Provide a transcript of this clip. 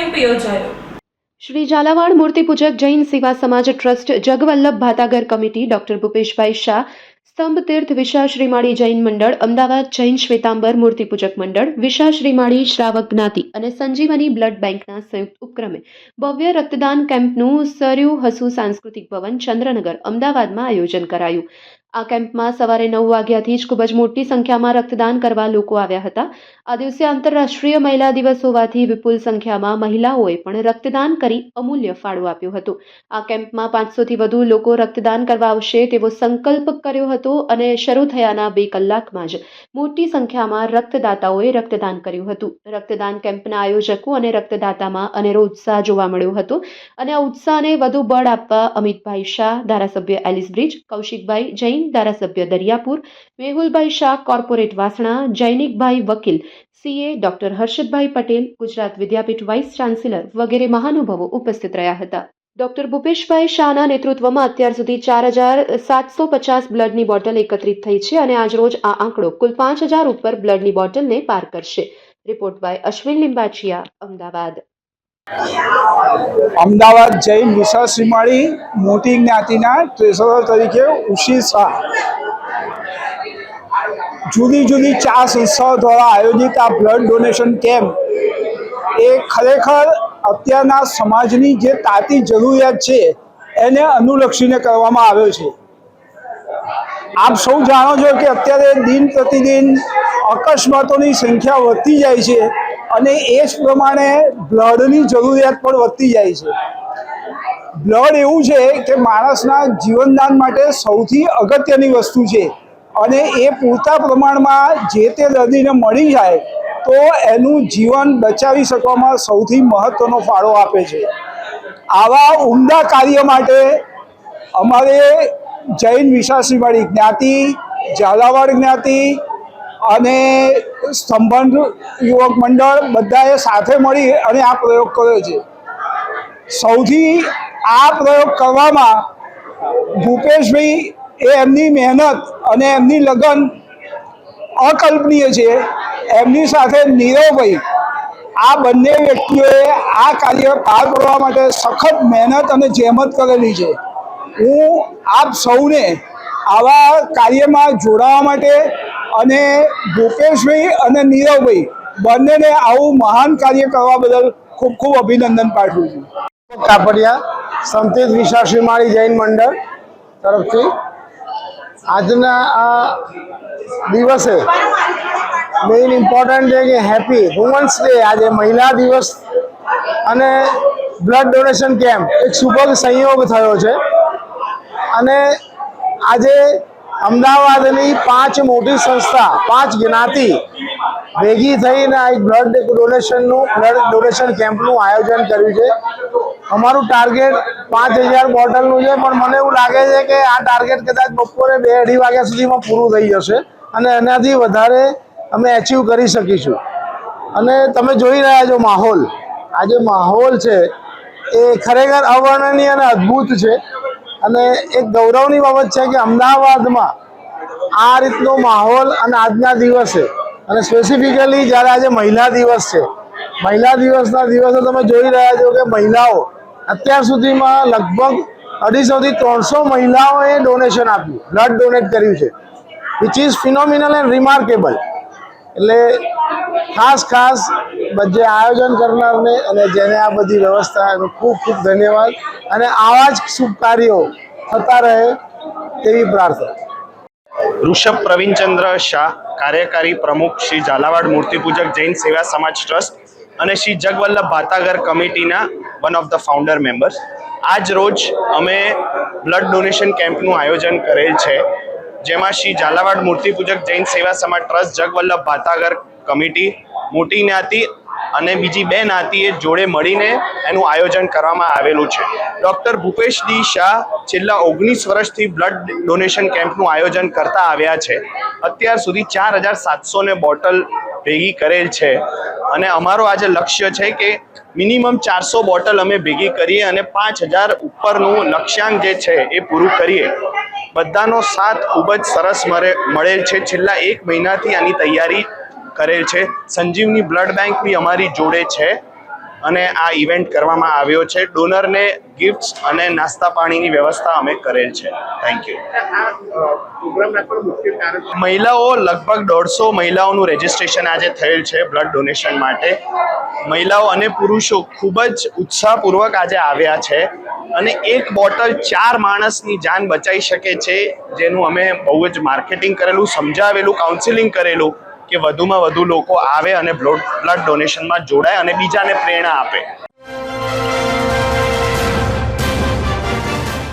Camp યોજાયો। श्री झालावाड़ मूर्तिपूजक जैन सेवा समाज ट्रस्ट जगवल्लभ भातागर कमिटी डॉक्टर भूपेशभाई शाह स्तंभ तीर्थ विशा श्रीमाળી जैन मंडળ अमदावाद जैन श्वेतांबर मूर्तिपूजक मंडળ विशा श्रीमाળી श्रावक જ્ઞાતિ અને સંજીવની બ્લડ બેંકના સંયુક્ત ઉપક્રમે ભવ્ય રક્તદાન કેમ્પનું સરયુ હસુ સાંસ્કૃતિક ભવન ચંદ્રનગર અમદાવાદમાં આયોજન કરાયું। આ કેમ્પમાં સવારે 9 વાગ્યાથી જ ખૂબ જ મોટી સંખ્યામાં રક્તદાન કરવા લોકો આવ્યા હતા। આ દિવસે આંતરરાષ્ટ્રીય મહિલા દિવસ હોવાથી વિપુલ સંખ્યામાં મહિલાઓએ પણ રક્તદાન કરી અમૂલ્ય ફાળો આપ્યો હતો। આ કેમ્પમાં 500થી વધુ લોકો રક્તદાન કરવા આવશે તેવો સંકલ્પ કર્યો હતો અને શરૂ થયાના 2 કલાકમાં જ મોટી સંખ્યામાં રક્તદાતાઓએ રક્તદાન કર્યું હતું। રક્તદાન કેમ્પના આયોજકો અને રક્તદાતામાં અનેરો ઉત્સાહ જોવા મળ્યો હતો અને આ ઉત્સાહને વધુ બળ આપવા અમિતભાઈ શાહ, ધારાસભ્ય એલિસ બ્રિજ, કૌશિકભાઈ જૈન, ધારાસભ્ય દરિયાપુર, મેહુલભાઈ શાહ, કોર્પોરેટ વાસણા, જૈનિકભાઈ વકીલ, CA doctor Harshadbhai Patel, Gujarat Vidyapith vice chancellor વગેરે મહાનુભાવો ઉપસ્થિત રહ્યા હતા। ડોક્ટર ભૂપેશભાઈ શાહના નેતૃત્વમાં અત્યાર સુધી 4750 બ્લડની બોટલ એકત્રિત થઈ છે અને આજરોજ આ આંકડો કુલ 5000 ઉપર બ્લડની બોટલને પાર કરશે। Report by Ashwin Limbachiya, Ahmedabad. અમદાવાદ જૈન વિશા શ્રીમાળી મોટી જ્ઞાતિના ટ્રેઝરર તરીકે ઉષી શાહ જુદી જુદી 4 સંસ્થાઓ દ્વારા આયોજિત આ બ્લડ ડોનેશન કેમ્પ એ ખરેખર અત્યારના સમાજની જે તાતી જરૂરિયાત છે એને અનુલક્ષીને કરવામાં આવ્યો છે। આપ સૌ જાણો છો કે અત્યારે દિન પ્રતિદિન અકસ્માતોની સંખ્યા વધતી જાય છે અને એ જ પ્રમાણે બ્લડની જરૂરિયાત પણ વધતી જાય છે। બ્લડ એવું છે કે માણસના જીવનદાન માટે સૌથી અગત્યની વસ્તુ છે અને એ પૂરતા પ્રમાણમાં જે તે દર્દીને મળી જાય તો એનું જીવન બચાવી શકવામાં સૌથી મહત્ત્વનો ફાળો આપે છે। આવા ઉમદા કાર્ય માટે અમારે જૈન વિશા શ્રીમાળી જ્ઞાતિ, ઝાલાવાડ જ્ઞાતિ અને સ્તંભન યુવક મંડળ બધાએ સાથે મળી અને આ પ્રયોગ કર્યો છે। સૌથી આ પ્રયોગ કરવામાં ભૂપેશભાઈ એ એમની મહેનત અને એમની લગન અકલ્પનીય છે। એમની સાથે નીરવભાઈ આ બંને વ્યક્તિઓએ આ કાર્ય પાર પાડવા માટે સખત મહેનત અને જહેમત કરેલી છે। હું આપ સૌને આવા કાર્યમાં જોડાવા માટે અને ભૂપેશભાઈ અને નીરવભાઈ બંનેને આવું મહાન કાર્ય કરવા બદલ ખૂબ ખૂબ અભિનંદન પાઠવું છું। કાપડિયા સંતીત વિશા શ્રીમાળી જૈન મંડળ તરફથી આજના આ દિવસે મેઇન ઇમ્પોર્ટન્ટ છે કે હેપી વુમન્સ ડે, આજે મહિલા દિવસ અને બ્લડ ડોનેશન કેમ્પ એક સુભગ સંયોગ થયો છે અને આજે અમદાવાદની 5 મોટી સંસ્થા, 5 જ્ઞાતિ ભેગી થઈને આ એક બ્લડ ડોનેશન કેમ્પનું આયોજન કર્યું છે। અમારું ટાર્ગેટ 5000 બોટલનું છે પણ મને એવું લાગે છે કે આ ટાર્ગેટ કદાચ બપોરે 2-2:30 વાગ્યા સુધીમાં પૂરું થઈ જશે અને એનાથી વધારે અમે એચીવ કરી શકીશું। અને તમે જોઈ રહ્યા છો માહોલ, આ જે માહોલ છે એ ખરેખર અવર્ણનીય અને અદ્ભુત છે અને એક ગૌરવની બાબત છે કે અમદાવાદમાં આ રીતનો માહોલ અને આજના દિવસે અને સ્પેસિફિકલી જ્યારે આજે મહિલા દિવસ છે, મહિલા દિવસના દિવસે તમે જોઈ રહ્યા છો કે મહિલાઓ અત્યાર સુધીમાં લગભગ 250થી 300 મહિલાઓએ ડોનેશન આપ્યું, બ્લડ ડોનેટ કર્યું છે, which is phenomenal and remarkable. એટલે ખાસ જે આયોજન કરનારને અને જેને આ બધી વ્યવસ્થા એનો ખૂબ ખૂબ ધન્યવાદ અને આવા જ શુભ કાર્યો થતા રહે તેવી પ્રાર્થના। ઋષભ પ્રવીણચંદ્ર શાહ, કાર્યકારી પ્રમુખ શ્રી ઝાલાવાડ મૂર્તિપૂજક જૈન સેવા સમાજ ટ્રસ્ટ અને શ્રી જગવલ્લભ ભાતાગર કમિટીના one of the founder members. આજ રોજ અમે બ્લડ ડોનેશન કેમ્પનું આયોજન કરેલ છે જેમાં શ્રી ઝાલાવાડ મૂર્તિપૂજક જૈન સેવા સમાજ ટ્રસ્ટ, જગવલ્લભ ભાતાગર કમિટી, મોટી જ્ઞાતિ અને બીજી 2 જ્ઞાતિએ જોડે મળીને એનું આયોજન કરવામાં આવેલું છે। ડૉક્ટર ભૂપેશ ડી શાહ છેલ્લા 19 વર્ષથી બ્લડ ડોનેશન કેમ્પનું આયોજન કરતા આવ્યા છે। અત્યાર સુધી 4700 બોટલ ભેગી કરેલ છે અને અમારો આજે લક્ષ્ય છે કે મિનિમમ 400 બોટલ અમે ભેગી કરીએ અને 5000 ઉપરનું લક્ષ્યાંક જે છે એ પૂરું કરીએ। બધાનો સાથ ખૂબ જ સરસ મળેલ છે। છેલ્લા 1 મહિનાથી આની તૈયારી કરેલ છે। સંજીવની બ્લડ બેંક બી અમારી જોડે છે અને આ ઇવેન્ટ કરવામાં આવ્યો છે. ડોનરને ગિફ્ટ્સ અને નાસ્તા પાણીની વ્યવસ્થા અમે કરેલ છે. Thank you. મહિલાઓ લગભગ 150 મહિલાઓનું રજીસ્ટ્રેશન આજે થયેલ છે બ્લડ ડોનેશન માટે. મહિલાઓ અને પુરુષો ખૂબ જ ઉત્સાહપૂર્વક આજે આવ્યા છે અને એક બોટલ 4 માણસની જાન બચાવી શકે છે, જેનું અમે બહુ જ માર્કેટિંગ કરેલું, સમજાવેલું, કાઉન્સિલિંગ કરેલું કે વધુમાં વધુ લોકો આવે અને બ્લડ ડોનેશનમાં જોડાય અને બીજાને પ્રેરણા આપે.